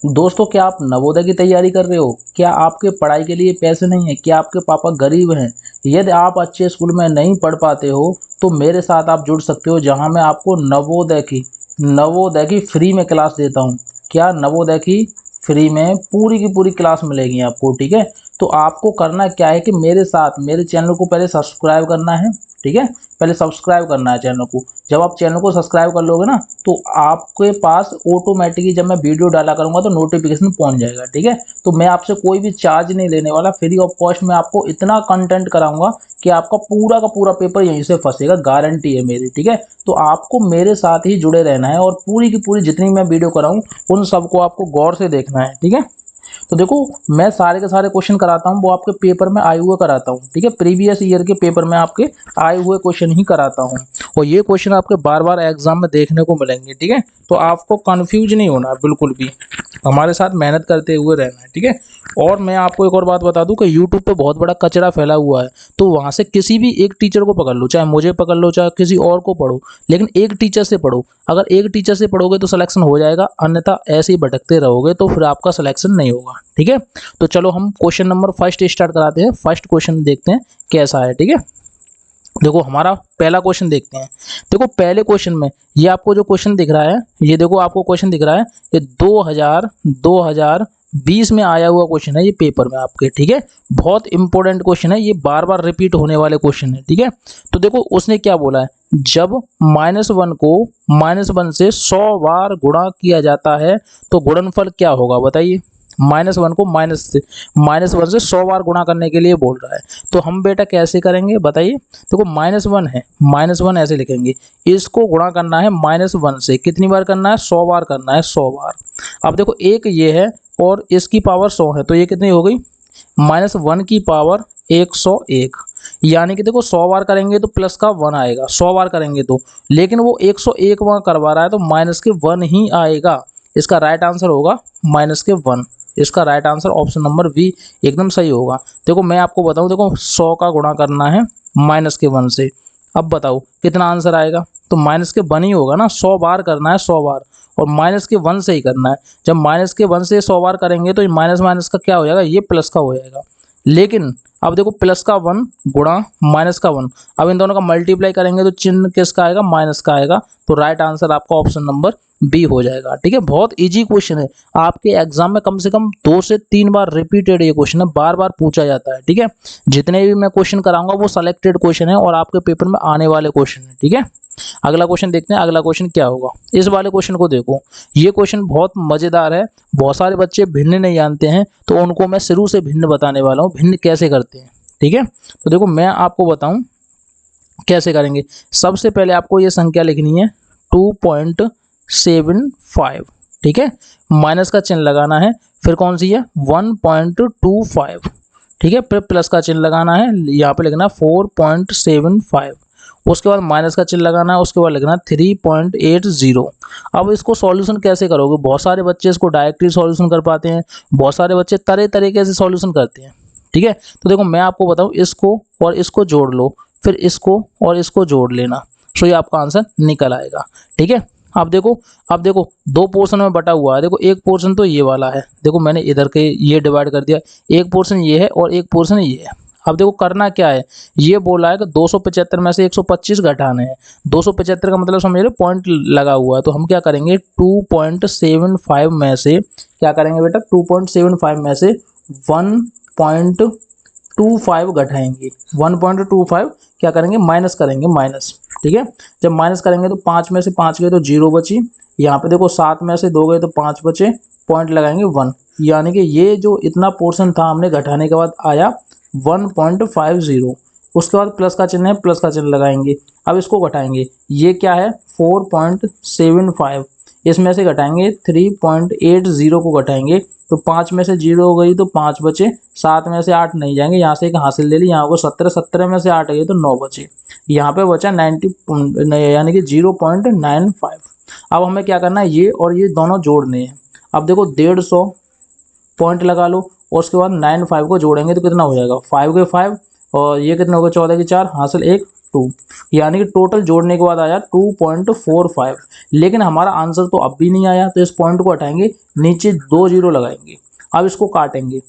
दोस्तों, क्या आप नवोदय की तैयारी कर रहे हो? क्या आपके पढ़ाई के लिए पैसे नहीं है? क्या आपके पापा गरीब हैं? यदि आप अच्छे स्कूल में नहीं पढ़ पाते हो तो मेरे साथ आप जुड़ सकते हो, जहां मैं आपको नवोदय की फ्री में क्लास देता हूं। क्या नवोदय की फ्री में पूरी की पूरी क्लास मिलेगी आपको, ठीक है? तो आपको करना क्या है कि मेरे साथ मेरे चैनल को पहले सब्सक्राइब करना है, ठीक है? पहले सब्सक्राइब करना है चैनल को। जब आप चैनल को सब्सक्राइब कर लोगे ना, तो आपके पास ऑटोमेटिकली जब मैं वीडियो डाला करूंगा तो नोटिफिकेशन पहुंच जाएगा, ठीक है? तो मैं आपसे कोई भी चार्ज नहीं लेने वाला, फ्री ऑफ कॉस्ट में आपको इतना कंटेंट कराऊंगा कि आपका पूरा का पूरा पेपर यहीं से फंसेगा, गारंटी है मेरी, ठीक है? तो आपको मेरे साथ ही जुड़े रहना है और पूरी की पूरी जितनी मैं वीडियो कराऊं उन सबको आपको गौर से देखना है, ठीक है? तो देखो, मैं सारे के सारे क्वेश्चन कराता हूँ, वो आपके पेपर में आए हुए कराता हूँ, ठीक है? प्रीवियस ईयर के पेपर में आपके आए हुए क्वेश्चन ही कराता हूँ और ये क्वेश्चन आपके बार बार एग्जाम में देखने को मिलेंगे, ठीक है? तो आपको कंफ्यूज नहीं होना बिल्कुल भी, हमारे साथ मेहनत करते हुए रहना है, ठीक है? और मैं आपको एक और बात बता दूं कि यूट्यूब पे बहुत बड़ा कचरा फैला हुआ है, तो वहां से किसी भी एक टीचर को पकड़ लो, चाहे मुझे पकड़ लो चाहे किसी और को पढ़ो, लेकिन एक टीचर से पढ़ो। अगर एक टीचर से पढ़ोगे तो सिलेक्शन हो जाएगा, अन्यथा ऐसे ही भटकते रहोगे तो फिर आपका सिलेक्शन नहीं होगा, ठीक है? तो चलो हम क्वेश्चन नंबर फर्स्ट स्टार्ट कराते हैं। फर्स्ट क्वेश्चन देखते हैं कैसा है, ठीक है? देखो, हमारा पहला क्वेश्चन देखते हैं। देखो, पहले क्वेश्चन में ये आपको जो क्वेश्चन दिख रहा है, ये देखो आपको क्वेश्चन दिख रहा है, ये 2020 में आया हुआ क्वेश्चन है, ये पेपर में आपके, ठीक है? बहुत इंपॉर्टेंट क्वेश्चन है, ये बार बार रिपीट होने वाले क्वेश्चन है, ठीक है? तो देखो उसने क्या बोला है, जब -1 को -1 से 100 बार गुणा किया जाता है तो गुणनफल क्या होगा, बताइए? -1 को -1 से 100 बार गुणा करने के लिए बोल रहा है, तो हम बेटा कैसे करेंगे बताइए? देखो, -1 है, -1 ऐसे लिखेंगे, इसको गुणा करना है -1 से, कितनी बार करना है? 100 बार करना है, 100 बार। अब देखो, एक ये है और इसकी पावर 100 है, तो ये कितनी हो गई? -1 की पावर 101। यानी कि देखो, 100 बार करेंगे तो प्लस का 1 आएगा, 100 बार करेंगे तो, लेकिन वो 101 बार करवा रहा है तो माइनस के 1 ही आएगा। इसका राइट आंसर होगा -1। इसका right answer option number B एकदम सही होगा। देखो, मैं आपको बताऊं, देखो 100 का गुणा करना है -1 से, अब बताओ कितना आंसर आएगा? तो -1 ही होगा ना, 100 बार करना है, 100 बार, और -1 से ही करना है। जब -1 से 100 बार करेंगे तो ये माइनस माइनस का क्या हो जाएगा, ये प्लस का हो जाएगा। लेकिन अब देखो, प्लस का 1 गुणा माइनस का 1, अब इन दोनों का मल्टीप्लाई करेंगे तो चिन्ह किसका आएगा? माइनस का आएगा। तो राइट आंसर आपका ऑप्शन नंबर बी हो जाएगा, ठीक है? बहुत इजी क्वेश्चन है, आपके एग्जाम में कम से कम 2 से 3 बार रिपीटेड ये क्वेश्चन है, बार बार पूछा जाता है, ठीक है? जितने भी मैं क्वेश्चन कराऊंगा वो सिलेक्टेड क्वेश्चन है और आपके पेपर में आने वाले क्वेश्चन है, ठीक है? अगला क्वेश्चन देखते हैं, अगला क्वेश्चन क्या होगा। इस वाले क्वेश्चन को देखो, ये क्वेश्चन बहुत मजेदार है, बहुत सारे बच्चे भिन्न नहीं जानते हैं, तो उनको मैं शुरू से भिन्न बताने वाला हूँ, भिन्न कैसे करते हैं, ठीक है? तो देखो, मैं आपको बताऊं कैसे करेंगे। सबसे पहले आपको ये संख्या लिखनी है 2.75, ठीक है? माइनस का चिन्ह लगाना है, फिर कौन सी है? 1.25, ठीक है? फिर प्लस का चिन्ह लगाना है, यहाँ पे लिखना 4.75, उसके बाद माइनस का चिन्ह लगाना है, उसके बाद लिखना 3.80। अब इसको सॉल्यूशन कैसे करोगे? बहुत सारे बच्चे इसको डायरेक्टली सॉल्यूशन कर पाते हैं, बहुत सारे बच्चे तरह तरीके से सॉल्यूशन करते हैं, ठीक है? तो देखो, मैं आपको बताऊं, इसको और इसको जोड़ लो, फिर इसको और इसको जोड़ लेना, तो ये आपका आंसर निकल आएगा, ठीक है? अब देखो 2 पोर्शन में बटा हुआ है। देखो, एक पोर्शन तो ये वाला है, देखो मैंने इधर के ये डिवाइड कर दिया, एक पोर्शन ये है और एक पोर्शन ये है। अब देखो, करना क्या है, ये बोला है कि 275 में से 125 घटाने हैं। 275 का मतलब समझ रहे, पॉइंट लगा हुआ है, तो हम क्या करेंगे, 2.75 में से क्या करेंगे बेटा, 2.75 में से 1.25 घटाएंगे, 1.25 क्या करेंगे, माइनस करेंगे, माइनस, ठीक है? जब माइनस करेंगे तो 5 में से 5 गए तो 0 बची, यहाँ पे देखो 7 में से 2 गए तो 5 बचे, पॉइंट लगाएंगे 1, यानी कि ये जो इतना पोर्शन था हमने घटाने के बाद आया 1.50। उसके बाद प्लस का चिन्ह है, प्लस का चिन्ह लगाएंगे, अब इसको घटाएंगे, ये क्या है 4.75, इसमें से घटाएंगे 3.80 को घटाएंगे तो 5 में से 0 हो गई तो 5 बचे, 7 में से 8 नहीं जाएंगे, यहाँ से एक हासिल ले ली, यहाँ को 17, 17 में से 8 गई तो 9 बचे, यहाँ पे बचा 90 यानी कि 0.95। अब हमें क्या करना है, ये और ये दोनों जोड़ने हैं। अब देखो 150 पॉइंट लगा लो और उसके बाद 95 को जोड़ेंगे तो कितना हो जाएगा, 5 के 5 और ये कितना होगा 14 के 4 हासिल 1, 2, यानी कि टोटल जोड़ने के बाद आया 2.45। लेकिन हमारा आंसर तो अब भी नहीं आया, तो इस पॉइंट को हटाएंगे, नीचे 2 जीरो लगाएंगे। अब इसको काटेंगे,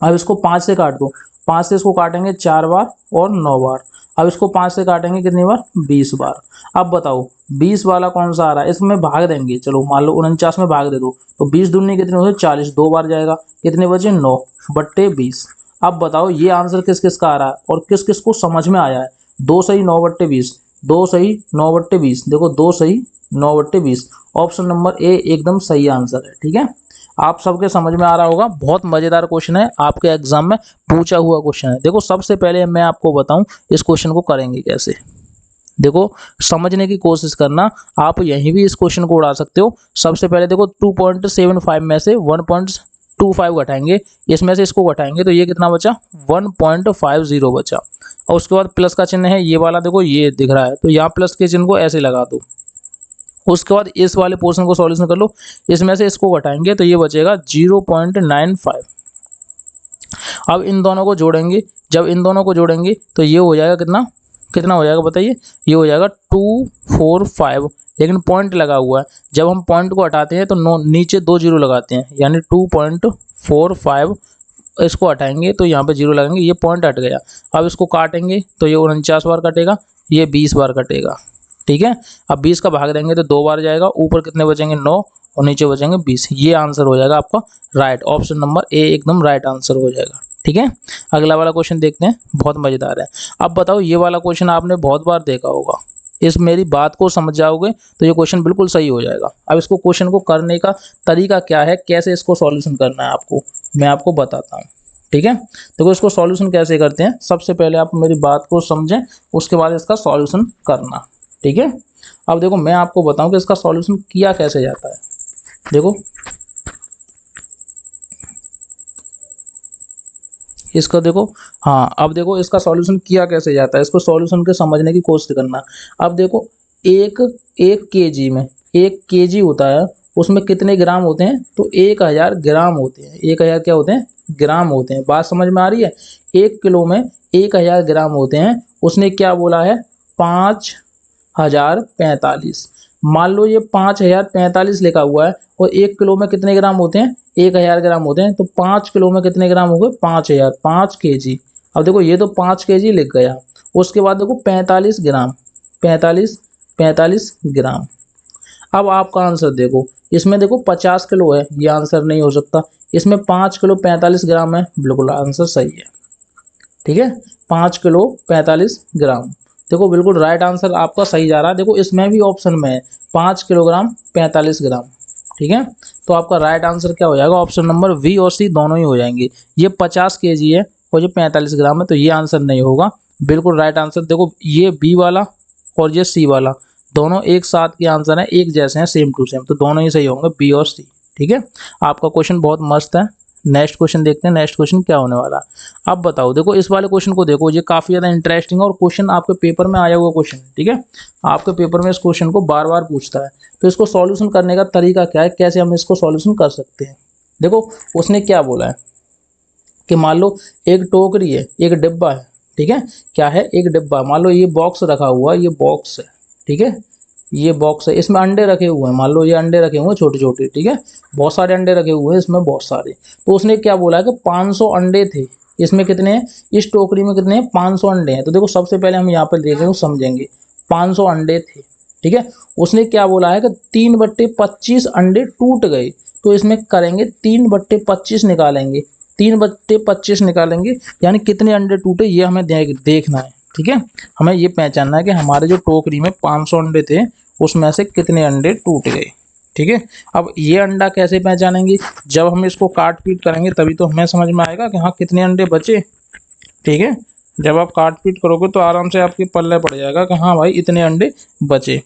अब इसको 5 से काट दो, 5 से इसको काटेंगे 4 बार और 9 बार। अब इसको 5 से काटेंगे कितनी बार, 20 बार। अब बताओ 20 वाला कौन सा आ रहा है, इसमें भाग देंगे, चलो मान लो 49 में भाग दे दो, तो 20 दूनी कितने होते 40, 2 बार जाएगा, कितने बचे 9/20। अब बताओ ये आंसर किस किस का आ रहा है और किस किस को समझ में आया है। 2 सही 9/20, 2 सही 9/20, देखो 2 सही 9/20, ऑप्शन नंबर ए एकदम सही आंसर है। ठीक है, आप सबके समझ में आ रहा होगा, बहुत मजेदार क्वेश्चन है, आपके एग्जाम में पूछा हुआ क्वेश्चन है। देखो सबसे पहले मैं आपको बताऊं इस क्वेश्चन को करेंगे कैसे। देखो समझने की कोशिश करना, आप यहीं भी इस क्वेश्चन को उड़ा सकते हो। सबसे पहले देखो 2.75 में से 1.25 घटाएंगे, इसमें से इसको घटाएंगे तो ये कितना बचा 1.50 बचा, और उसके बाद प्लस का चिन्ह है ये वाला, देखो ये दिख रहा है, तो यहाँ प्लस के चिन्ह को ऐसे लगा दो। उसके बाद इस वाले पोर्शन को सॉल्यूशन कर लो, इसमें से इसको घटाएंगे तो ये बचेगा 0.95। अब इन दोनों को जोड़ेंगे, जब इन दोनों को जोड़ेंगे तो ये हो जाएगा कितना, कितना हो जाएगा बताइए, ये हो जाएगा 245, लेकिन पॉइंट लगा हुआ है। जब हम पॉइंट को हटाते हैं तो नीचे 2 जीरो लगाते हैं, यानी 2.45 इसको हटाएंगे तो यहाँ पे जीरो लगाएंगे, ये पॉइंट हट गया। अब इसको काटेंगे तो ये 49 बार कटेगा, ये 20 बार कटेगा। ठीक है, अब 20 का भाग देंगे तो 2 बार जाएगा, ऊपर कितने बचेंगे 9 और नीचे बचेंगे 20। ये आंसर हो जाएगा आपका राइट, ऑप्शन नंबर ए एकदम राइट आंसर हो जाएगा। ठीक है, अगला वाला क्वेश्चन देखते हैं, बहुत मजेदार है। अब बताओ ये वाला क्वेश्चन आपने बहुत बार देखा होगा, इस मेरी बात को समझ जाओगे तो ये क्वेश्चन बिल्कुल सही हो जाएगा। अब इसको क्वेश्चन को करने का तरीका क्या है, कैसे इसको सॉल्यूशन करना है आपको, मैं आपको बताता हूँ। ठीक है, देखो इसको सॉल्यूशन कैसे करते हैं, सबसे पहले आप मेरी बात को समझें, उसके बाद इसका सॉल्यूशन करना। ठीक है, अब देखो मैं आपको बताऊं कि इसका सॉल्यूशन किया कैसे जाता है। देखो इसका देखो, हाँ अब देखो इसका सॉल्यूशन किया कैसे जाता है, इसको सॉल्यूशन के समझने की कोशिश करना। अब देखो एक केजी में 1 केजी होता है, उसमें कितने ग्राम होते हैं, तो 1000 ग्राम होते हैं। 1000 क्या होते हैं, ग्राम होते हैं। बात समझ में आ रही है, 1 किलो में 1000 ग्राम होते हैं। उसने क्या बोला है 5045। मान लो ये 5045 लिखा हुआ है और 1 किलो में कितने ग्राम होते हैं, 1000 ग्राम होते हैं, तो 5 किलो में कितने ग्राम हो गए 5000, 5 केजी। अब देखो ये तो 5 केजी लिख गया, उसके बाद देखो 45 ग्राम, 45 ग्राम। अब आपका आंसर देखो, इसमें देखो 50 किलो है, ये आंसर नहीं हो सकता। इसमें 5 किलो 45 ग्राम है, बिल्कुल आंसर सही है। ठीक है, 5 किलो 45 ग्राम, देखो बिल्कुल राइट आंसर आपका सही जा रहा है। देखो इसमें भी ऑप्शन में है 5 किलोग्राम 45 ग्राम। ठीक है, तो आपका राइट आंसर क्या हो जाएगा, ऑप्शन नंबर बी और सी दोनों ही हो जाएंगे। ये 50 केजी है और ये 45 ग्राम है, तो ये आंसर नहीं होगा, बिल्कुल राइट आंसर। देखो ये बी वाला और ये सी वाला दोनों एक साथ के आंसर हैं, एक जैसे हैं, सेम टू सेम, तो दोनों ही सही होंगे, बी और सी। ठीक है, आपका क्वेश्चन बहुत मस्त है। नेक्स्ट क्वेश्चन देखते हैं, नेक्स्ट क्वेश्चन क्या होने वाला। अब बताओ, देखो इस वाले क्वेश्चन को देखो, ये काफी ज्यादा इंटरेस्टिंग और क्वेश्चन आपके पेपर में आया हुआ क्वेश्चन। ठीक है, आपके पेपर में इस क्वेश्चन को बार बार पूछता है, तो इसको सॉल्यूशन करने का तरीका क्या है, कैसे हम इसको सॉल्यूशन कर सकते हैं। देखो उसने क्या बोला है कि मान लो एक टोकरी है, एक डिब्बा है। ठीक है, क्या है, एक डिब्बा, मान लो ये बॉक्स रखा हुआ है, ये बॉक्स है। ठीक है, ये बॉक्स है, इसमें अंडे रखे हुए हैं, मान लो ये अंडे रखे हुए हैं छोटे छोटे। ठीक है, बहुत सारे अंडे रखे हुए हैं इसमें, बहुत सारे। तो उसने क्या बोला है कि 500 अंडे थे, इसमें कितने हैं, इस टोकरी में कितने हैं 500 अंडे हैं। तो देखो सबसे पहले हम यहाँ पर देखेंगे समझेंगे, 500 अंडे थे। ठीक है, उसने क्या बोला है कि 3/25 अंडे टूट गए, तो इसमें करेंगे 3/25 निकालेंगे, 3/25 निकालेंगे, यानी कितने अंडे टूटे ये हमें देखना है। ठीक है, हमें ये पहचानना है कि हमारे जो टोकरी में 500 अंडे थे उसमें से कितने अंडे टूट गए। ठीक है, अब ये अंडा कैसे पहचानेंगे, जब हम इसको काट पीट करेंगे तभी तो हमें समझ में आएगा कि हाँ कितने अंडे बचे। ठीक है, जब आप काट पीट करोगे तो आराम से आपके पल्ले पड़ जाएगा कि हाँ भाई इतने अंडे बचे।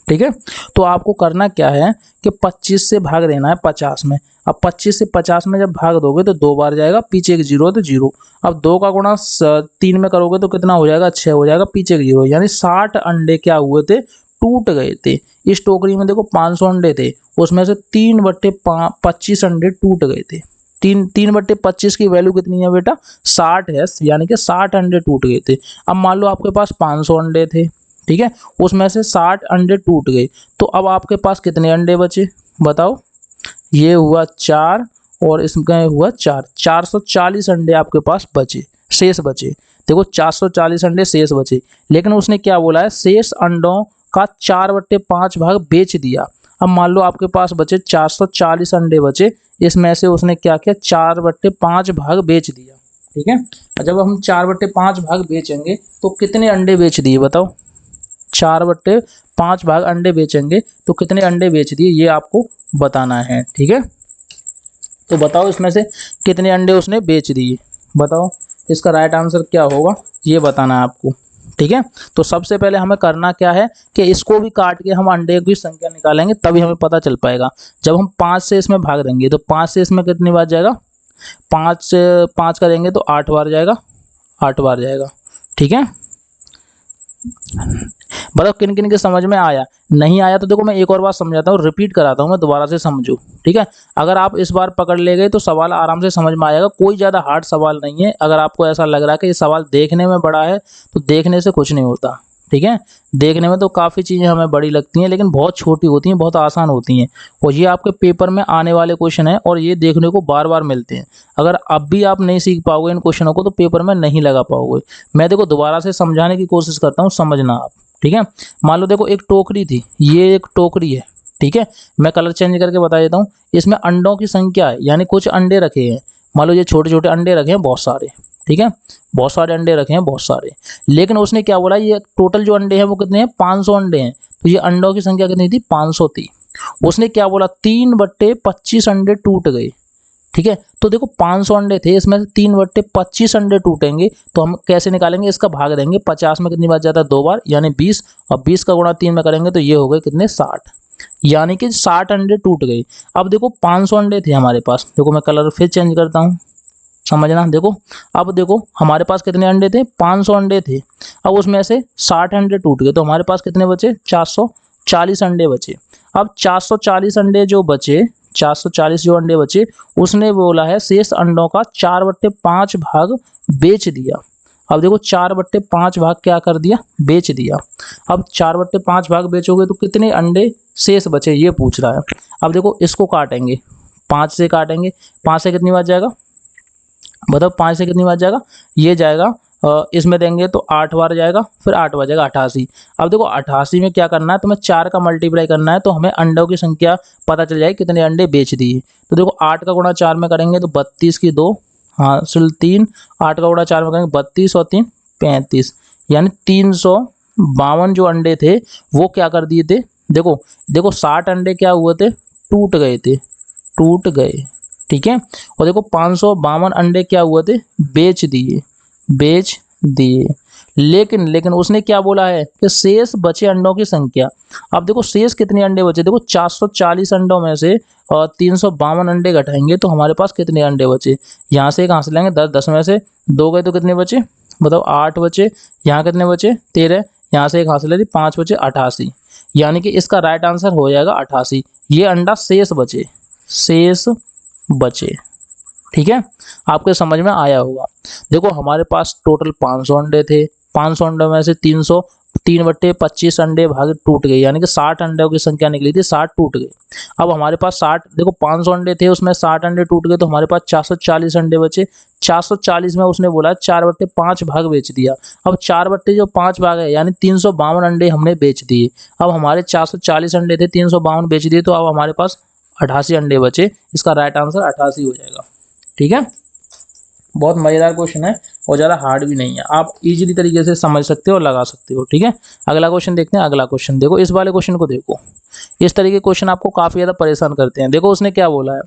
ठीक है, तो आपको करना क्या है कि 25 से भाग देना है 50 में। अब 25 से 50 में जब भाग दोगे तो 2 बार जाएगा, पीछे एक जीरो तो जीरो। अब 2 का गुणा 3 में करोगे तो कितना हो जाएगा, 6 हो जाएगा, पीछे एक जीरो, यानी 60 अंडे क्या हुए थे, टूट गए थे। इस टोकरी में देखो 500 अंडे थे, उसमें से 3/25 अंडे टूट गए थे। तीन बट्टे 25 की वैल्यू कितनी है बेटा 60 है, यानी कि 60 अंडे टूट गए थे। अब मान लो आपके पास 500 अंडे थे, ठीक है, उसमें से 60 अंडे टूट गए, तो अब आपके पास कितने अंडे बचे बताओ। ये हुआ 4 और इसमें हुआ 4, 440 अंडे आपके पास बचे, शेष बचे। देखो 440 अंडे शेष बचे, लेकिन उसने क्या बोला है, शेष अंडों का 4/5 भाग बेच दिया। अब मान लो आपके पास बचे 440 अंडे बचे, इसमें से उसने क्या किया, 4/5 भाग बेच दिया, ठीक है। और जब हम 4/5 भाग बेचेंगे तो कितने अंडे बेच दिए बताओ, 4/5 भाग अंडे बेचेंगे तो कितने अंडे बेच दिए, ये आपको बताना है, ठीक है। तो बताओ इसमें से कितने अंडे उसने बेच दिए, बताओ इसका राइट आंसर क्या होगा, ये बताना है आपको, ठीक है। तो सबसे पहले हमें करना क्या है कि इसको भी काट के हम अंडे की संख्या निकालेंगे, तभी हमें पता चल पाएगा। जब हम 5 से इसमें भाग देंगे तो 5 से इसमें कितनी बार जाएगा, 5 से 5 करेंगे तो 8 बार जाएगा, 8 बार जाएगा, ठीक है। बताओ किन किन के समझ में आया, नहीं आया तो देखो मैं एक और बात समझाता हूँ, रिपीट कराता हूँ मैं, दोबारा से समझो, ठीक है। अगर आप इस बार पकड़ ले गए तो सवाल आराम से समझ में आएगा, कोई ज़्यादा हार्ड सवाल नहीं है। अगर आपको ऐसा लग रहा है कि ये सवाल देखने में बड़ा है, तो देखने से कुछ नहीं होता, ठीक है। देखने में तो काफ़ी चीज़ें हमें बड़ी लगती हैं, लेकिन बहुत छोटी होती हैं, बहुत आसान होती हैं, और ये आपके पेपर में आने वाले क्वेश्चन हैं और ये देखने को बार बार मिलते हैं। अगर अब भी आप नहीं सीख पाओगे इन क्वेश्चनों को तो पेपर में नहीं लगा पाओगे। मैं देखो दोबारा से समझाने की कोशिश करता हूँ, समझना आप, ठीक है। मान लो देखो एक टोकरी थी, ये एक टोकरी है, ठीक है। मैं कलर चेंज करके बता देता हूँ, इसमें अंडों की संख्या है, यानी कुछ अंडे रखे हैं, मान लो ये छोटे छोटे अंडे रखे हैं बहुत सारे, ठीक है, बहुत सारे अंडे रखे हैं बहुत सारे। लेकिन उसने क्या बोला, ये टोटल जो अंडे हैं वो कितने हैं, 500 अंडे हैं, तो ये अंडों की संख्या कितनी थी, 500 थी। उसने क्या बोला, 3/25 अंडे टूट गए, ठीक है। तो देखो 500 अंडे थे, इसमें से 3/25 अंडे टूटेंगे, तो हम कैसे निकालेंगे, इसका भाग देंगे, 50 में कितनी बार जाता है, 2 बार, यानी 20, और 20 का गुणा 3 में करेंगे तो ये हो गए कितने, 60, यानी कि 60 अंडे टूट गए। अब देखो 500 अंडे थे हमारे पास, देखो मैं कलर फिर चेंज करता हूँ, समझना। देखो अब देखो हमारे पास कितने अंडे थे, 500 अंडे थे, अब उसमें से 60 अंडे टूट गए, तो हमारे पास कितने बचे, 440 अंडे बचे। अब 440 अंडे जो बचे, 440 जो अंडे बचे, उसने बोला है शेष अंडों का 4/5 भाग बेच दिया। अब देखो 4/5 भाग क्या कर दिया, बेच दिया। अब 4/5 भाग बेचोगे तो कितने अंडे शेष बचे, ये पूछ रहा है। अब देखो इसको काटेंगे, 5 से काटेंगे, 5 से कितनी बार जाएगा बताओ, 5 से कितनी बार जाएगा, ये जाएगा इसमें देंगे तो 8 बार जाएगा, फिर 8 बार जाएगा 88। अब देखो 88 में क्या करना है, तुम्हें 4 का मल्टीप्लाई करना है, तो हमें अंडों की संख्या पता चल जाएगी कितने अंडे बेच दिए। तो देखो 8 का गुणा 4 में करेंगे तो 32 की 2, हाँ सिल 3, 8 का गुणा 4 में करेंगे 32 और 3 35, यानी 352 जो अंडे थे वो क्या कर दिए थे, देखो देखो 60 अंडे क्या हुए थे, टूट गए थे, टूट गए, ठीक है। और देखो 552 अंडे क्या हुए थे, बेच दिए, बेच दिए। लेकिन उसने क्या बोला है कि शेष बचे अंडों की संख्या। अब देखो शेष कितने अंडे बचे, देखो 440 अंडों में से 352 अंडे घटाएंगे तो हमारे पास कितने अंडे बचे, यहाँ से कहाँ से लेंगे, 10, 10 में से 2 गए तो कितने बचे बताओ, 8 बचे, यहाँ कितने बचे 13, यहाँ से एक हासिल है 5 बचे 88, यानी कि इसका राइट आंसर हो जाएगा 88। ये अंडा शेष बचे, शेष बचे, ठीक है। आपके समझ में आया होगा। देखो हमारे पास टोटल 500 अंडे थे, 500 अंडों में से 3/25 अंडे भाग टूट गए, यानी कि 60 अंडों की संख्या निकली थी, 60 टूट गए। अब हमारे पास 60, देखो 500 अंडे थे उसमें 60 अंडे टूट गए, तो हमारे पास 440 अंडे बचे। 440 में उसने बोला 4/5 भाग बेच दिया। अब 4/5 भाग है, यानी 352 अंडे हमने बेच दिए। अब हमारे 440 अंडे थे, 352 बेच दिए, तो अब हमारे पास 88 अंडे बचे। इसका राइट आंसर 88 हो जाएगा, ठीक है। बहुत मज़ेदार क्वेश्चन है और ज़्यादा हार्ड भी नहीं है, आप इजीली तरीके से समझ सकते हो और लगा सकते हो, ठीक है। अगला क्वेश्चन देखते हैं। अगला क्वेश्चन देखो, इस वाले क्वेश्चन को देखो, इस तरीके के क्वेश्चन आपको काफ़ी ज़्यादा परेशान करते हैं। देखो उसने क्या बोला है,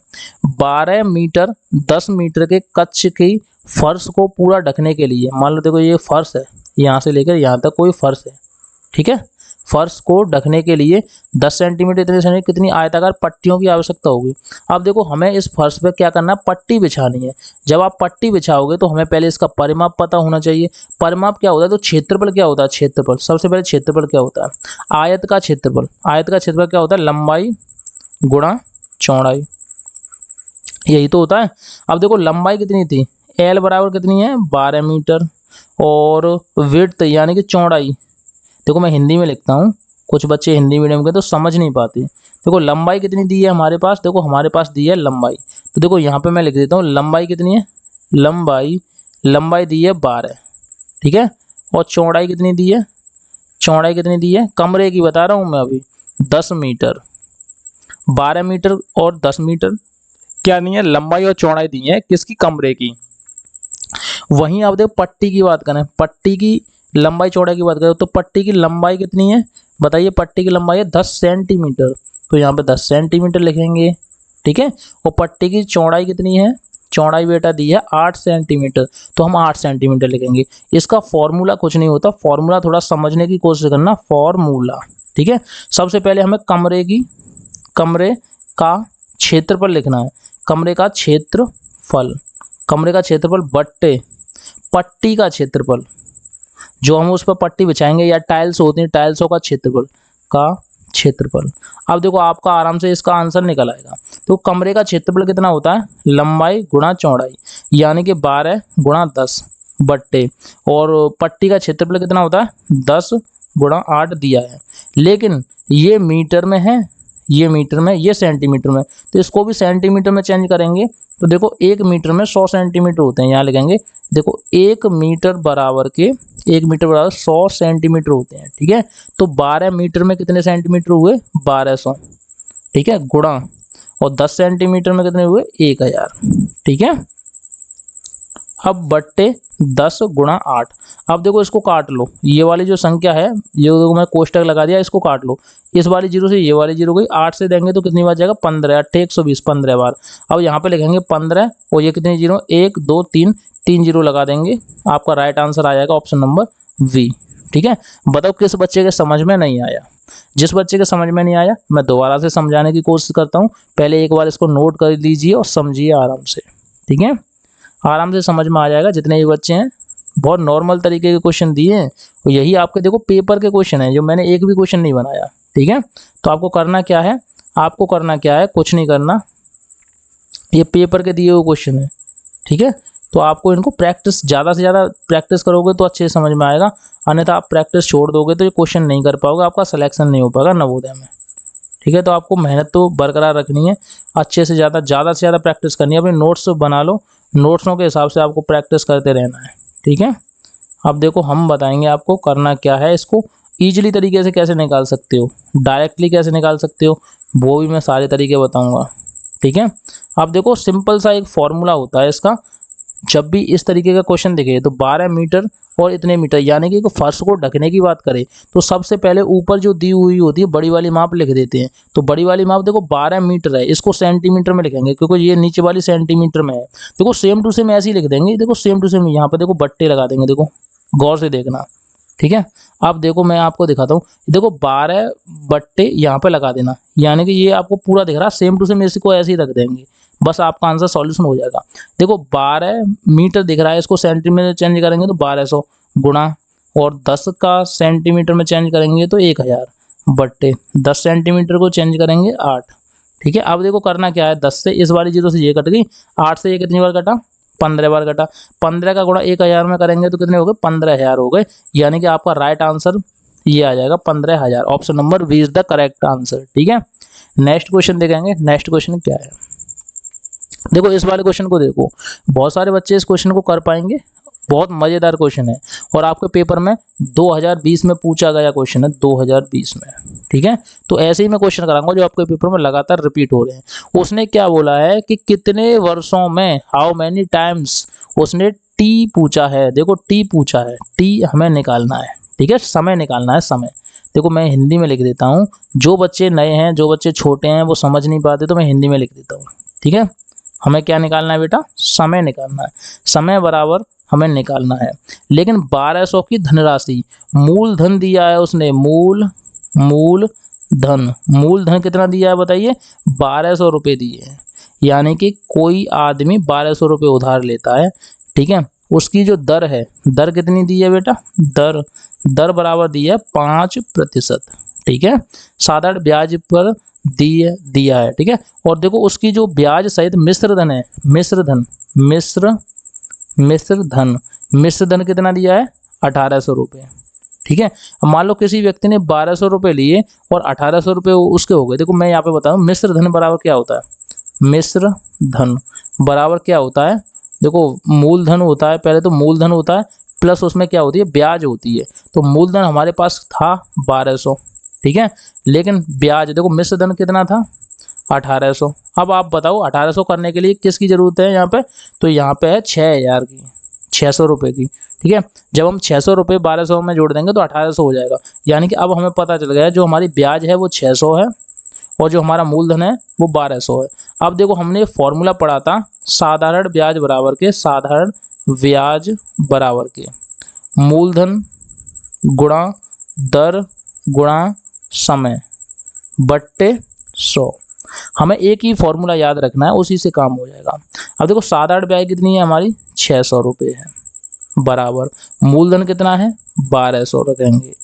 12 मीटर 10 मीटर के कच्छ की फर्श को पूरा ढकने के लिए, मान लो देखो ये फर्श है, यहाँ से लेकर यहाँ तक कोई फर्श है, ठीक है। फर्श को ढकने के लिए 10 सेंटीमीटर इतने सेंटीमीटर कितनी आयताकार पट्टियों की आवश्यकता होगी। अब देखो हमें इस फर्श पे क्या करना है, पट्टी बिछानी है। जब आप पट्टी बिछाओगे तो हमें पहले इसका परिमाप पता होना चाहिए। परिमाप क्या होता है, तो क्षेत्रफल क्या होता है, क्षेत्रफल, सबसे पहले क्षेत्रफल क्या होता है, आयत का क्षेत्रफल। आयत का क्षेत्रफल क्या होता है, लंबाई गुणा चौड़ाई, यही तो होता है। अब देखो लंबाई कितनी थी, एल बराबर कितनी है 12 मीटर, और विड्थ यानी कि चौड़ाई, देखो मैं हिंदी में लिखता हूँ, कुछ बच्चे हिंदी मीडियम के तो समझ नहीं पाते। देखो लंबाई कितनी दी है हमारे पास, देखो हमारे पास दी है लंबाई, तो देखो यहाँ पे मैं लिख देता हूँ लंबाई कितनी है, लंबाई लंबाई दी है 12, ठीक है। और चौड़ाई कितनी दी है, चौड़ाई कितनी दी है, कमरे की बता रहा हूँ मैं अभी, 10 मीटर। 12 मीटर और 10 मीटर क्या नहीं है, लंबाई और चौड़ाई दी है किसकी, कमरे की। वहीं आप देखो पट्टी की बात करें, पट्टी की लंबाई चौड़ाई की बात करें तो पट्टी की लंबाई कितनी है बताइए, पट्टी की लंबाई है 10 सेंटीमीटर, तो यहाँ पे 10 सेंटीमीटर लिखेंगे, ठीक है। और पट्टी की चौड़ाई कितनी है, चौड़ाई बेटा दी है 8 सेंटीमीटर, तो हम 8 सेंटीमीटर लिखेंगे। इसका फॉर्मूला कुछ नहीं होता, फॉर्मूला थोड़ा समझने की कोशिश करना, फॉर्मूला, ठीक है। सबसे पहले हमें कमरे का क्षेत्रफल लिखना है, कमरे का क्षेत्रफल, कमरे का क्षेत्रफल बट्टे पट्टी का क्षेत्रफल, जो हम उस पर पट्टी बिछाएंगे या टाइल्स होती हैं टाइल्सों का क्षेत्रफल। अब देखो आपका आराम से इसका आंसर निकल आएगा। तो कमरे का क्षेत्रफल कितना होता है, लंबाई गुणा चौड़ाई, यानी कि 12 गुणा 10 बट्टे, और पट्टी का क्षेत्रफल कितना होता है 10 गुणा 8 दिया है, लेकिन ये मीटर में है, ये मीटर में, ये सेंटीमीटर में, तो इसको भी सेंटीमीटर में चेंज करेंगे। तो देखो 1 मीटर में 100 सेंटीमीटर होते हैं, यहाँ लिखेंगे देखो 1 मीटर बराबर 100 सेंटीमीटर होते हैं, ठीक है। तो 12 मीटर में कितने सेंटीमीटर हुए 1200, ठीक है, गुणा, और 10 सेंटीमीटर में कितने हुए 1000, ठीक है। अब बट्टे 10 गुणा 8, अब देखो इसको काट लो, ये वाली जो संख्या है, ये देखो मैं कोष्टक लगा दिया, इसको काट लो, इस वाली जीरो से ये वाली जीरो गई, 8 से देंगे तो कितनी बार जाएगा 15, 8 120, 15 बार। अब यहाँ पे लिखेंगे 15, और ये कितनी जीरो 1 2 3, 3 जीरो लगा देंगे, आपका राइट आंसर आ जाएगा ऑप्शन नंबर वी, ठीक है। बताओ किस बच्चे के समझ में नहीं आया, जिस बच्चे के समझ में नहीं आया मैं दोबारा से समझाने की कोशिश करता हूँ, पहले एक बार इसको नोट कर लीजिए और समझिए आराम से, ठीक है, आराम से समझ में आ जाएगा। जितने भी बच्चे हैं बहुत नॉर्मल तरीके के क्वेश्चन दिए हैं, और यही आपके देखो पेपर के क्वेश्चन है, जो मैंने एक भी क्वेश्चन नहीं बनाया, ठीक है। तो आपको करना क्या है, आपको करना क्या है, कुछ नहीं करना, ये पेपर के दिए हुए क्वेश्चन है, ठीक है। तो आपको इनको प्रैक्टिस, ज़्यादा से ज़्यादा प्रैक्टिस करोगे तो अच्छे से समझ में आएगा, अन्यथा आप प्रैक्टिस छोड़ दोगे तो ये क्वेश्चन नहीं कर पाओगे, आपका सिलेक्शन नहीं हो पाएगा नवोदय में, ठीक है। तो आपको मेहनत तो बरकरार रखनी है, अच्छे से ज़्यादा प्रैक्टिस करनी है, अपने नोट्स बना लो, नोट्सों के हिसाब से आपको प्रैक्टिस करते रहना है, ठीक है। अब देखो हम बताएंगे आपको करना क्या है, इसको ईजिली तरीके से कैसे निकाल सकते हो, डायरेक्टली कैसे निकाल सकते हो, वो भी मैं सारे तरीके बताऊंगा, ठीक है। अब देखो सिंपल सा एक फॉर्मूला होता है इसका, जब भी इस तरीके का क्वेश्चन दिखे तो 12 मीटर और इतने मीटर, यानी कि फर्श को ढकने की बात करें तो सबसे पहले ऊपर जो दी हुई होती है बड़ी वाली माप लिख देते हैं, तो बड़ी वाली माप देखो 12 मीटर है, इसको सेंटीमीटर में लिखेंगे क्योंकि ये नीचे वाली सेंटीमीटर में है। देखो सेम टू सेम ऐसे ही लिख देंगे, देखो सेम टू सेम यहाँ पे देखो बट्टे लगा देंगे, देखो गौर से देखना, ठीक है। अब देखो मैं आपको दिखाता हूँ, देखो 12 बट्टे यहाँ पे लगा देना, यानी कि ये आपको पूरा दिख रहा है, सेम टू सेम इसको ऐसे ही रख देंगे, बस आपका आंसर सॉल्यूशन हो जाएगा। देखो 12 मीटर दिख रहा है, इसको सेंटीमीटर चेंज करेंगे तो 1200 गुणा, और 10 का सेंटीमीटर में चेंज करेंगे तो 1000 बट्टे 10 सेंटीमीटर को चेंज करेंगे 8, ठीक है। अब देखो करना क्या है, 10 से इस वाली जीरो से ये कट गई, 8 से ये कितनी बार कटा 15 बार कटा, 15 का गुणा 1000 में करेंगे तो कितने हो गए 15000 हो गए, यानी कि आपका राइट आंसर ये आ जाएगा 15000, option number B is the correct answer, ठीक है। नेक्स्ट क्वेश्चन देखेंगे, नेक्स्ट क्वेश्चन क्या है, देखो इस वाले क्वेश्चन को देखो, बहुत सारे बच्चे इस क्वेश्चन को कर पाएंगे, बहुत मजेदार क्वेश्चन है, और आपके पेपर में 2020 में पूछा गया क्वेश्चन है, 2020 में, ठीक है। तो ऐसे ही मैं क्वेश्चन कराऊंगा जो आपके पेपर में लगातार रिपीट हो रहे हैं। उसने क्या बोला है कि कितने वर्षों में, हाउ मैनी टाइम्स, उसने टी पूछा है, देखो टी पूछा है, टी हमें निकालना है, ठीक है, समय निकालना है, समय। देखो मैं हिंदी में लिख देता हूँ, जो बच्चे नए हैं, जो बच्चे छोटे हैं, वो समझ नहीं पाते तो मैं हिंदी में लिख देता हूँ, ठीक है। हमें क्या निकालना है बेटा, समय निकालना है, समय बराबर हमें निकालना है। लेकिन 1200 की धनराशि, मूल धन दिया है उसने, मूल धन कितना दिया है बताइए, 1200 रुपये दिए हैं, यानी कि कोई आदमी 1200 रुपये उधार लेता है, ठीक है। उसकी जो दर है, दर कितनी दी है बेटा, दर बराबर दी है 5%, ठीक है। साधारण ब्याज पर दिया है, ठीक है। और देखो उसकी जो ब्याज सहित मिश्र धन है, मिश्र धन कितना दिया है, 1800 रुपये, ठीक है। अब मान लो किसी व्यक्ति ने 1200 रुपये लिए और 1800 रुपये उसके हो गए। देखो मैं यहाँ पे बता दूं मिश्र धन बराबर क्या होता है, मिश्र धन बराबर क्या होता है, देखो मूलधन होता है, पहले तो मूलधन होता है प्लस उसमें क्या होती है, ब्याज होती है। तो मूलधन हमारे पास था 1200, ठीक है, लेकिन ब्याज देखो मिश्र धन कितना था, 1800। अब आप बताओ 1800 करने के लिए किसकी जरूरत है यहाँ पे, तो यहाँ पे है 6000 की, 600 रुपये की, ठीक है। जब हम 600 रुपये 1200 में जोड़ देंगे तो 1800 हो जाएगा। यानी कि अब हमें पता चल गया जो हमारी ब्याज है वो 600 है और जो हमारा मूलधन है वो 1200 है। अब देखो हमने फॉर्मूला पढ़ा था साधारण ब्याज बराबर के मूलधन गुणा दर गुणा समय बट्टे 100। हमें एक ही फॉर्मूला याद रखना है, उसी से काम हो जाएगा। अब देखो साधारण ब्याज कितनी है हमारी, 600 रुपये है, बराबर मूलधन कितना है 1200 रखेंगे,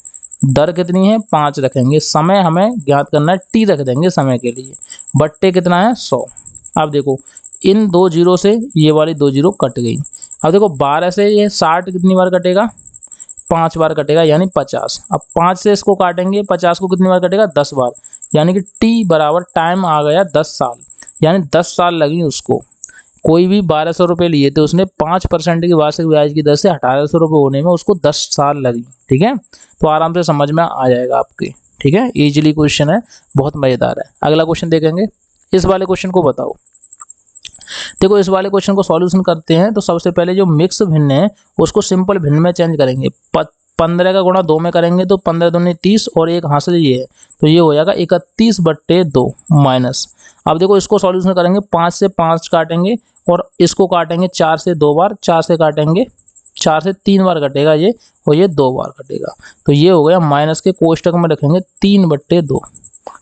दर कितनी है 5 रखेंगे, समय हमें ज्ञात करना है टी रख देंगे समय के लिए, बट्टे कितना है 100। अब देखो इन दो जीरो से ये वाली दो जीरो कट गई। अब देखो 12 से ये 60 कितनी बार कटेगा, 5 बार कटेगा यानी 50। अब 5 से इसको काटेंगे 50 को कितनी बार कटेगा, 10 बार, यानी कि टी बराबर टाइम आ गया 10 साल, यानी 10 साल लगी उसको। कोई भी 1200 रुपये लिए थे उसने 5% की वार्षिक ब्याज की दर से 1800 रुपये होने में उसको 10 साल लगी, ठीक है। तो आराम से समझ में आ जाएगा आपके, ठीक है, इजीली क्वेश्चन है, बहुत मजेदार है। अगला क्वेश्चन देखेंगे, इस वाले क्वेश्चन को बताओ। देखो इस वाले क्वेश्चन को सॉल्यूशन करते हैं तो सबसे पहले जो मिक्स भिन्न है उसको सिंपल भिन्न में चेंज करेंगे। 15 का गुणा 2 में करेंगे तो 15 दूनी 30 और एक हासिल ये है तो ये हो जाएगा 31/2 माइनस। अब देखो इसको सॉल्यूशन करेंगे, 5 से 5 काटेंगे और इसको काटेंगे 4 से 2 बार, 4 से काटेंगे 4 से 3 बार कटेगा ये और ये 2 बार कटेगा। तो ये हो गया माइनस के कोष्टक में रखेंगे 3/2,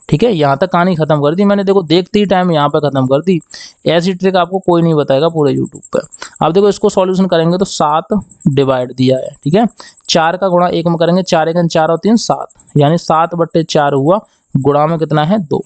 ठीक है। यहाँ तक कहानी खत्म कर दी मैंने, देखो देखते ही टाइम यहाँ पे खत्म कर दी। ऐसी ट्रिक आपको कोई नहीं बताएगा पूरे यूट्यूब पर। अब देखो इसको सॉल्यूशन करेंगे तो 7 डिवाइड दिया है, ठीक है। 4 का गुणा 1 में करेंगे, 4 1 4 और 3 7, यानी 7/4 हुआ, गुणा में कितना है 2,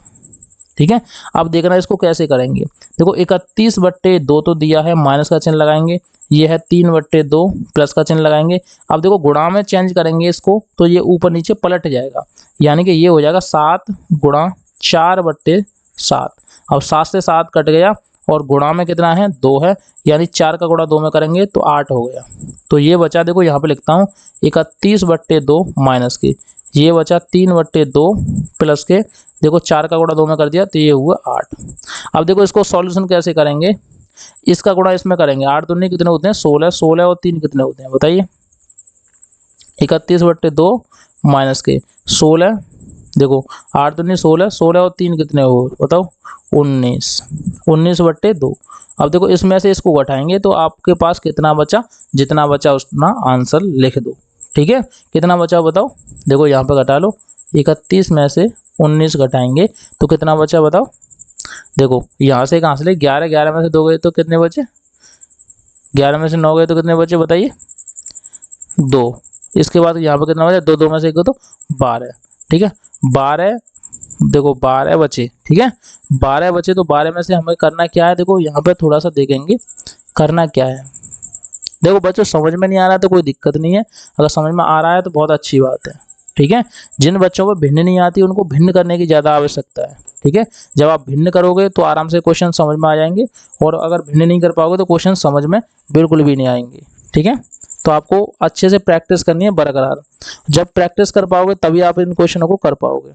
ठीक है। अब देखना इसको कैसे करेंगे, देखो 31/2 तो दिया है, माइनस का चिन्ह लगाएंगे, ये है 3/2 प्लस का चिन्ह लगाएंगे। अब देखो गुणा में चेंज करेंगे इसको तो ये ऊपर नीचे पलट जाएगा, यानी कि ये हो जाएगा 7 गुणा 4/7। अब 7 से 7 कट गया और गुणा में कितना है 2 है, यानी 4 का गुणा 2 में करेंगे तो 8 हो गया। तो ये बचा, देखो यहाँ पे लिखता हूँ 31/2 माइनस के, ये बचा 3/2 प्लस के, देखो 4 का गुणा 2 में कर दिया तो ये हुआ 8। अब देखो इसको सॉल्यूशन कैसे करेंगे, इसका गुणा इसमें करेंगे, 8 दूनी कितने होते हैं 16, 16 और 3 कितने होते हैं बताइए, 31/2 माइनस के 16, देखो 8 दूनी 16, 16 और 3 कितने हो बताओ 19, 19/2। अब देखो इसमें से इसको घटाएंगे तो आपके पास कितना बचा, जितना बचा उतना आंसर लिख दो, ठीक है। कितना बचा बताओ, देखो यहाँ पे घटा लो, 31 में से 19 घटाएंगे तो कितना बचा बताओ, देखो यहाँ से कहाँ से ले 11, 11 में से 2 गए तो कितने बचे, 11 में से 9 गए तो कितने बचे बताइए 2। इसके बाद यहाँ पे कितना बचा, 2 2 में से 1 तो 12, ठीक है। 12, देखो 12 बचे, ठीक है, 12 बचे तो 12 में से हमें करना क्या है, देखो यहाँ पे थोड़ा सा देखेंगे करना क्या है। देखो बच्चों समझ में नहीं आ रहा है तो कोई दिक्कत नहीं है, अगर समझ में आ रहा है तो बहुत अच्छी बात है, ठीक है। जिन बच्चों को भिन्न नहीं आती उनको भिन्न करने की ज़्यादा आवश्यकता है, ठीक है। जब आप भिन्न करोगे तो आराम से क्वेश्चन समझ में आ जाएंगे, और अगर भिन्न नहीं कर पाओगे तो क्वेश्चन समझ में बिल्कुल भी नहीं आएंगे, ठीक है। तो आपको अच्छे से प्रैक्टिस करनी है बरकरार, जब प्रैक्टिस कर पाओगे तभी आप इन क्वेश्चनों को कर पाओगे।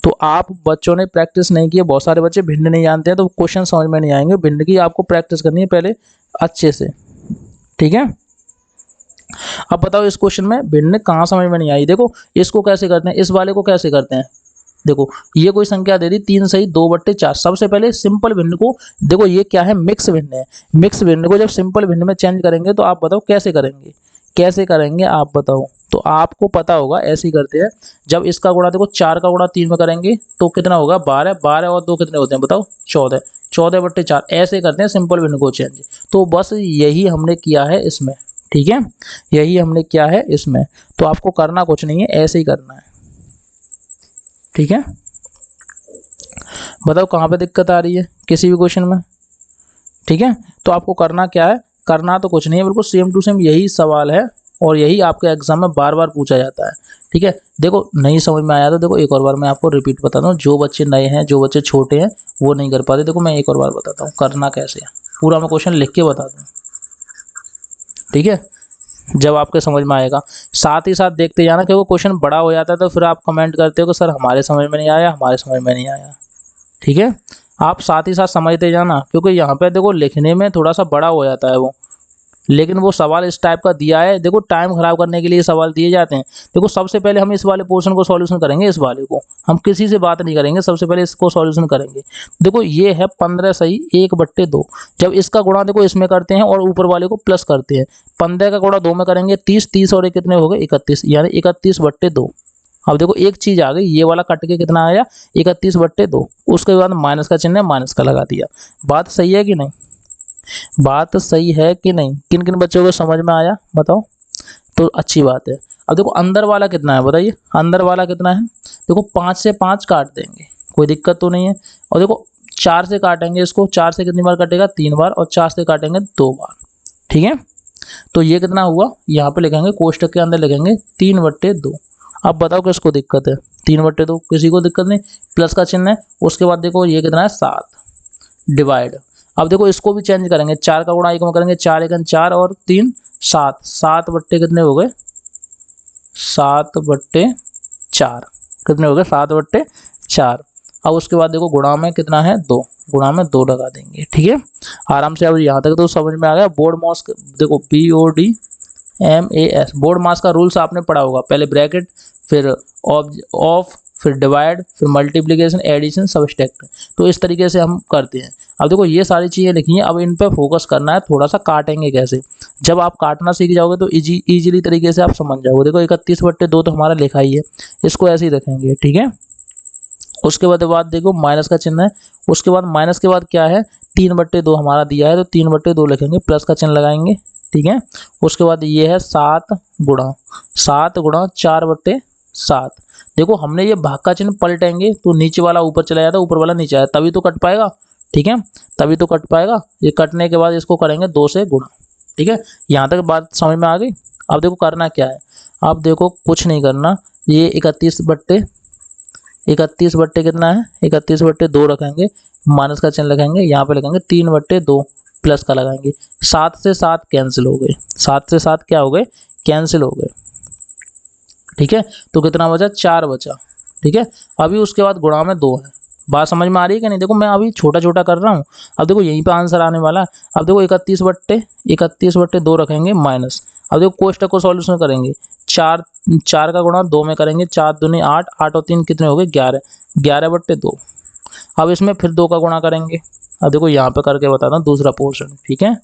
तो आप बच्चों ने प्रैक्टिस नहीं की है, बहुत सारे बच्चे भिन्न नहीं जानते हैं तो क्वेश्चन समझ में नहीं आएंगे। भिन्न की आपको प्रैक्टिस करनी है पहले अच्छे से, ठीक है। अब बताओ इस क्वेश्चन में भिन्न कहाँ समझ में नहीं आई, देखो इसको कैसे करते हैं, इस वाले को कैसे करते हैं। देखो ये कोई संख्या दे दी 3 सही 2/4, सबसे पहले सिंपल भिन्न को, देखो ये क्या है मिक्स भिन्न है, मिक्स भिन्न को जब सिंपल भिन्न में चेंज करेंगे तो आप बताओ कैसे करेंगे, कैसे करेंगे आप बताओ। तो आपको पता होगा ऐसे ही करते हैं, जब इसका गुणा देखो 4 का गुणा 3 में करेंगे तो कितना होगा 12, 12 और 2 कितने होते हैं बताओ 14, 14/4 ऐसे करते हैं सिंपल भिन्न को चेंज। तो बस यही हमने किया है इसमें, ठीक है, यही हमने किया है इसमें। तो आपको करना कुछ नहीं है, ऐसे ही करना है, ठीक है। बताओ कहाँ पे दिक्कत आ रही है किसी भी क्वेश्चन में। ठीक है, तो आपको करना क्या है, करना तो कुछ नहीं है, बिल्कुल सेम टू सेम यही सवाल है और यही आपके एग्जाम में बार बार पूछा जाता है। ठीक है, देखो नहीं समझ में आया तो देखो एक और बार मैं आपको रिपीट बताता हूँ, जो बच्चे नए हैं, जो बच्चे छोटे हैं वो नहीं कर पाते, देखो मैं एक और बार बताता हूँ करना कैसे है, पूरा मैं क्वेश्चन लिख के बता दूँ। ठीक है, जब आपके समझ में आएगा, साथ ही साथ देखते जाना, क्योंकि क्वेश्चन बड़ा हो जाता है तो फिर आप कमेंट करते हो कि सर हमारे समझ में नहीं आया, हमारे समझ में नहीं आया। ठीक है, आप साथ ही साथ समझते जाना, क्योंकि यहाँ पे देखो लिखने में थोड़ा सा बड़ा हो जाता है वो, लेकिन वो सवाल इस टाइप का दिया है, देखो टाइम खराब करने के लिए सवाल दिए जाते हैं। देखो सबसे पहले हम इस वाले पोर्शन को सॉल्यूशन करेंगे, इस वाले को हम किसी से बात नहीं करेंगे, सबसे पहले इसको सॉल्यूशन करेंगे। देखो ये है 15 सही 1/2, जब इसका गुणा देखो इसमें करते हैं और ऊपर वाले को प्लस करते हैं, 15 का गुणा 2 में करेंगे 30, 30 और 1 कितने हो गए 31, यानी 31/2। अब देखो एक चीज आ गई, ये वाला कट के कितना आया 31/2, उसके बाद माइनस का चिन्ह है, माइनस का लगा दिया। बात सही है कि नहीं, बात सही है कि नहीं, किन किन बच्चों को समझ में आया बताओ, तो अच्छी बात है। अब देखो अंदर वाला कितना है बताइए, अंदर वाला कितना है, देखो 5 से 5 काट देंगे, कोई दिक्कत तो नहीं है। और देखो 4 से काटेंगे इसको, 4 से कितनी बार कटेगा 3 बार, और 4 से काटेंगे 2 बार। ठीक है, तो ये कितना हुआ, यहाँ पे लिखेंगे कोष्टक के अंदर लिखेंगे 3/2। अब बताओ किसको दिक्कत है, 3/2 किसी को दिक्कत नहीं, प्लस का चिन्ह है, उसके बाद देखो ये कितना है 7 डिवाइड। अब देखो इसको भी चेंज करेंगे, 4 का गुणा 1 में करेंगे, 4 1 4 और 3 7, 7 बट्टे कितने हो गए 7/4, कितने हो गए 7/4। अब उसके बाद देखो गुणा में कितना है 2, गुणा में 2 लगा देंगे। ठीक है, आराम से अब यहाँ तक तो समझ में आ गया। बोर्ड मास देखो BODMAS, बोर्ड मास का रूल्स आपने पढ़ा होगा, पहले ब्रैकेट, फिर ऑफ, फिर डिवाइड, फिर मल्टीप्लिकेशन, एडिशन, सबट्रैक्ट, तो इस तरीके से हम करते हैं। अब देखो ये सारी चीज़ें लिखी हैं, अब इन पे फोकस करना है, थोड़ा सा काटेंगे कैसे, जब आप काटना सीख जाओगे तो इजीली तरीके से आप समझ जाओगे। देखो 31/2 तो हमारा लिखा ही है, इसको ऐसे ही रखेंगे। ठीक है, उसके बाद देखो माइनस का चिन्ह है, उसके बाद माइनस के बाद क्या है 3/2 हमारा दिया है, तो 3/2 लिखेंगे, प्लस का चिन्ह लगाएंगे। ठीक है, उसके बाद ये है 7 गुणा 4/7। देखो हमने ये भाग का चिन्ह पलटेंगे तो नीचे वाला ऊपर चला जाता है, ऊपर वाला नीचे आया, तभी तो कट पाएगा। ठीक है, तभी तो कट पाएगा, ये कटने के बाद इसको करेंगे 2 से गुणा। ठीक है, यहाँ तक बात समझ में आ गई। अब देखो करना क्या है, अब देखो कुछ नहीं करना, ये 31 बट्टे कितना है 31/2 रखेंगे, माइनस का चिन्ह लगाएंगे, यहाँ पे लगाएंगे 3/2, प्लस का लगाएंगे, 7 से 7 कैंसिल हो गए, 7 से 7 क्या हो गए कैंसिल हो गए। ठीक है, तो कितना बचा 4 बचा। ठीक है, अभी उसके बाद गुणा में 2 है, बात समझ में आ रही है कि नहीं, देखो मैं अभी छोटा छोटा कर रहा हूँ। अब देखो यहीं पे आंसर आने वाला है। अब देखो 31/2 रखेंगे माइनस, अब देखो कोष्टक को सॉल्यूशन करेंगे, 4 का गुणा 2 में करेंगे, 4 दूनी 8, 8 और 3 कितने हो गए 11, 11/2। अब इसमें फिर 2 का गुणा करेंगे। अब देखो यहाँ पे करके बताता हूँ दूसरा पोर्शन। ठीक है,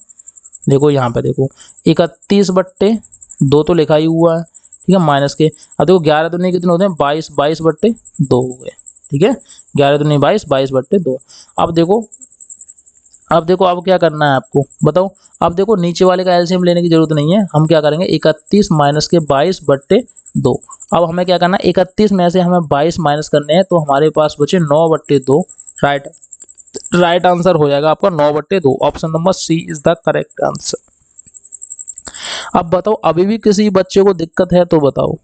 देखो यहाँ पे देखो 31/2 तो लिखा ही हुआ है। ठीक है, माइनस के, अब देखो 11 दूनी कितने होते हैं 22, 22/2 हो गए। ठीक है, 11 दूनी 22, 22/2। अब देखो अब क्या करना है आपको बताओ, अब देखो नीचे वाले का एलसीएम लेने की जरूरत नहीं है, हम क्या करेंगे 31 माइनस के 22/2। अब हमें क्या करना है 31 में से हमें 22 माइनस करने हैं, तो हमारे पास बचे 9/2। राइट आंसर हो जाएगा आपका 9/2, option number C is the correct answer. अब बताओ अभी भी किसी बच्चे को दिक्कत है तो बताओ।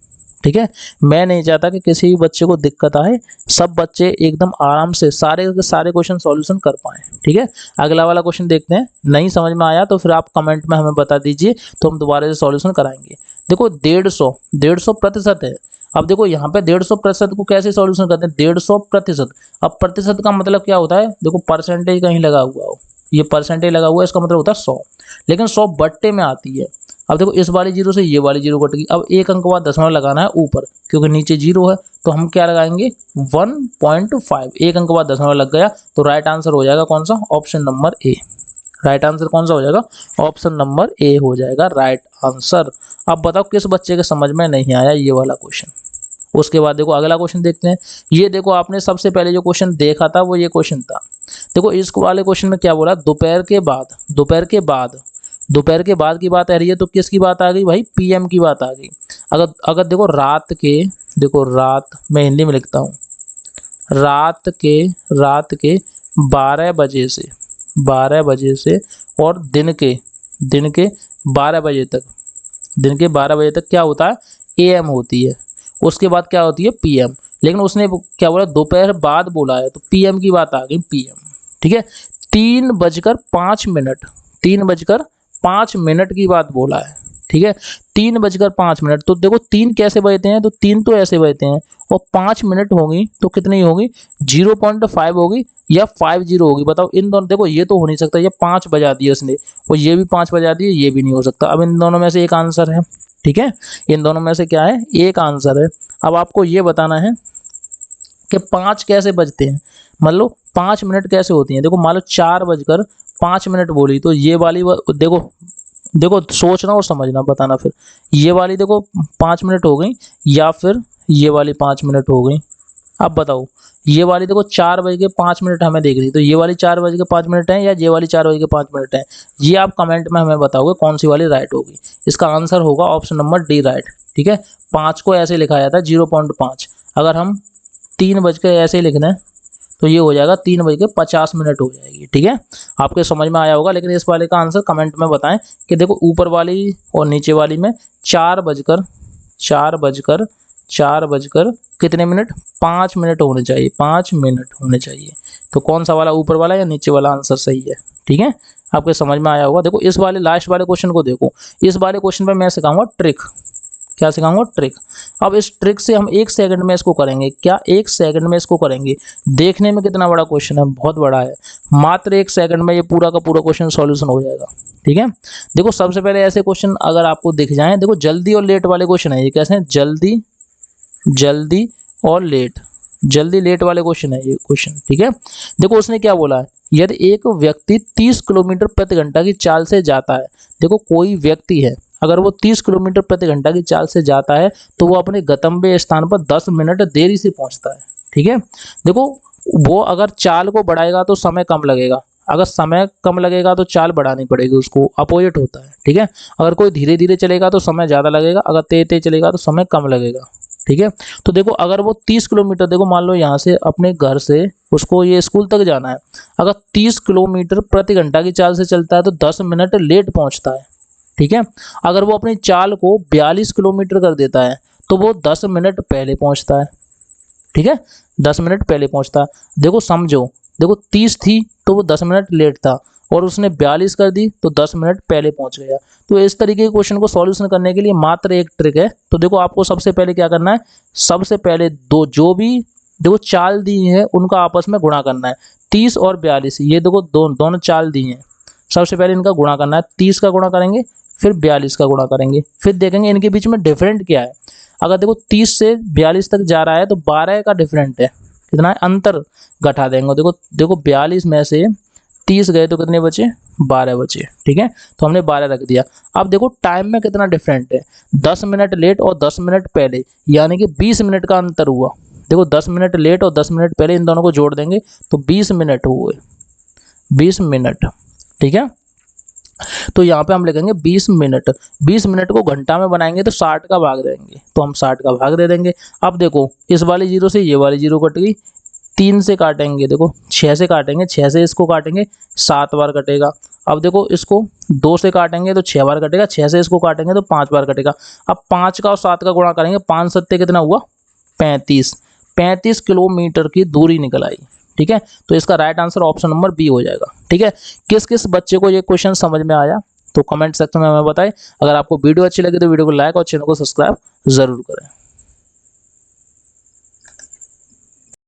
ठीक है, मैं नहीं चाहता कि किसी भी बच्चे को दिक्कत आए, सब बच्चे एकदम आराम से सारे के सारे क्वेश्चन सॉल्यूशन कर पाए। ठीक है, अगला वाला क्वेश्चन देखते हैं, नहीं समझ में आया तो फिर आप कमेंट में हमें बता दीजिए, तो हम दोबारा से सॉल्यूशन कराएंगे। देखो 150% है। अब देखो यहाँ पे 150% को कैसे सॉल्यूशन करते हैं 150%। अब प्रतिशत का मतलब क्या होता है, देखो परसेंटेज कहीं लगा हुआ हो, ये परसेंटेज लगा हुआ है, इसका मतलब होता है 100, लेकिन 100 बट्टे में आती है। अब देखो इस वाली जीरो से ये वाली जीरो कट गई, अब एक अंक बाद दशमलव लगाना है ऊपर, क्योंकि नीचे जीरो है, तो हम क्या लगाएंगे 1.5, एक अंक बाद दशमलव लग गया, तो राइट आंसर हो जाएगा कौन सा, option number A. Right answer कौन सा हो जाएगा, ऑप्शन नंबर ए हो जाएगा राइट आंसर। अब बताओ किस बच्चे के समझ में नहीं आया ये वाला क्वेश्चन। उसके बाद देखो अगला क्वेश्चन देखते हैं। ये देखो आपने सबसे पहले जो क्वेश्चन देखा था वो ये क्वेश्चन था। देखो इस वाले क्वेश्चन में क्या बोला, दोपहर के बाद, दोपहर के बाद की बात आ रही है, तो किसकी बात आ गई भाई, पीएम की बात आ गई। अगर अगर देखो रात के, देखो रात मैं हिंदी में लिखता हूँ, रात के 12 बजे से और दिन के 12 बजे तक क्या होता है, AM होती है। उसके बाद क्या होती है, PM। लेकिन उसने क्या बोला, दोपहर बाद बोला है, तो PM की बात आ गई, PM। ठीक है, 3:05 की बात बोला है। ठीक है, 3:05। तो देखो 3 कैसे बजते हैं, तो 3 तो ऐसे बजते हैं, और 5 मिनट होगी तो कितनी होगी, 0.5 होगी या 50 होगी। बताओ इन दोनों, देखो ये तो हो नहीं सकता, ये 5 बजा दिए उसने, और ये भी 5 बजा दिए, ये भी नहीं हो सकता। अब इन दोनों में से एक आंसर है। ठीक है, इन दोनों में से क्या है, एक आंसर है। अब आपको ये बताना है कि 5 कैसे बजते हैं, मान लो 5 मिनट कैसे होती हैं। देखो मान लो 4:05 बोली, तो ये वाली देखो सोचना और समझना, बताना फिर। ये वाली देखो 5 मिनट हो गई, या फिर ये वाली 5 मिनट हो गई। अब बताओ, ये वाली देखो 4:05 हमें देख रही, तो ये वाली 4:05 है, या ये वाली 4:05 है। ये आप कमेंट में हमें बताओगे कौन सी वाली राइट होगी। इसका आंसर होगा ऑप्शन नंबर डी, राइट। ठीक है, 5 को ऐसे लिखा जाता है 0.5। अगर हम 3 बज के ऐसे लिख दें तो ये हो जाएगा 3:50 हो जाएगी। ठीक है, आपके समझ में आया होगा। लेकिन इस वाले का आंसर कमेंट में बताएं कि देखो ऊपर वाली और नीचे वाली में 4 बजकर कितने मिनट, 5 मिनट होने चाहिए, 5 मिनट होने चाहिए। तो कौन सा वाला, ऊपर वाला या नीचे वाला आंसर सही है। ठीक है, आपके समझ में आया होगा। देखो इस वाले लास्ट वाले क्वेश्चन को देखो, इस वाले क्वेश्चन पे मैं सिखाऊंगा ट्रिक। क्या सिखाऊंगा, ट्रिक। अब इस ट्रिक से हम 1 सेकंड में इसको करेंगे। क्या, 1 सेकंड में इसको करेंगे। देखने में कितना बड़ा क्वेश्चन है, बहुत बड़ा है। मात्र 1 सेकंड में ये पूरा का पूरा क्वेश्चन सॉल्यूशन हो जाएगा। ठीक है, देखो सबसे पहले ऐसे क्वेश्चन अगर आपको दिख जाएं, देखो जल्दी और लेट वाले क्वेश्चन है ये। कैसे हैं, जल्दी और लेट, जल्दी लेट वाले क्वेश्चन है ये क्वेश्चन। ठीक है, देखो उसने क्या बोला है, यदि एक व्यक्ति 30 किलोमीटर प्रति घंटा की चाल से जाता है। देखो कोई व्यक्ति है, अगर वो 30 किलोमीटर प्रति घंटा की चाल से जाता है, तो वो अपने गंतव्य स्थान पर 10 मिनट देरी से पहुंचता है। ठीक है, देखो वो अगर चाल को बढ़ाएगा तो समय कम लगेगा, अगर समय कम लगेगा तो चाल बढ़ानी पड़ेगी उसको, अपोजिट होता है। ठीक है, अगर कोई धीरे धीरे चलेगा तो समय ज़्यादा लगेगा, अगर तेज तेज चलेगा तो समय कम लगेगा। ठीक है, तो देखो अगर वो 30 किलोमीटर, देखो मान लो यहाँ से अपने घर से उसको ये स्कूल तक जाना है, अगर 30 किलोमीटर प्रति घंटा की चाल से चलता है तो 10 मिनट लेट पहुँचता है। ठीक है, अगर वो अपनी चाल को 42 किलोमीटर कर देता है तो वो 10 मिनट पहले पहुँचता है। ठीक है, 10 मिनट पहले पहुँचता है। देखो समझो, देखो 30 थी तो वो 10 मिनट लेट था, और उसने 42 कर दी तो 10 मिनट पहले पहुंच गया। तो इस तरीके के क्वेश्चन को सॉल्यूशन करने के लिए मात्र एक ट्रिक है। तो देखो आपको सबसे पहले क्या करना है, सबसे पहले दो जो भी देखो चाल दी है उनका आपस में गुणा करना है। 30 और 42 ये देखो दोनों चाल दी हैं, सबसे पहले इनका गुणा करना है। 30 का गुणा करेंगे, फिर 42 का गुणा करेंगे, फिर देखेंगे इनके बीच में डिफरेंट क्या है। अगर देखो 30 से 42 तक जा रहा है तो 12 का डिफरेंट है, कितना है, अंतर घटा देंगे। देखो 42 में से 30 गए तो कितने बचे, 12 बचे। ठीक है, तो हमने 12 रख दिया। अब देखो टाइम में कितना डिफरेंट है, 10 मिनट लेट और 10 मिनट पहले, यानी कि 20 मिनट का अंतर हुआ। देखो 10 मिनट लेट और 10 मिनट पहले, इन दोनों को जोड़ देंगे तो 20 मिनट हुए, 20 मिनट। ठीक है, तो यहाँ पे हम लिखेंगे 20 मिनट। 20 मिनट को घंटा में बनाएंगे तो 60 का भाग देंगे, तो हम 60 का भाग दे देंगे। अब देखो इस वाली जीरो से ये वाली जीरो कट गई, 3 से काटेंगे, देखो 6 से काटेंगे, 6 से इसको काटेंगे 7 बार कटेगा। अब देखो इसको 2 से काटेंगे तो 6 बार कटेगा, 6 से इसको काटेंगे तो 5 बार कटेगा। अब 5 का और 7 का गुणा करेंगे, 5 सत्ते कितना हुआ, 35 किलोमीटर की दूरी निकल आई। ठीक है, तो इसका right answer option number B हो जाएगा। ठीक है, किस किस बच्चे को ये क्वेश्चन समझ में आया तो कमेंट सेक्शन में हमें बताएं। अगर आपको वीडियो अच्छी लगी तो वीडियो को लाइक और चैनल को सब्सक्राइब जरूर करें।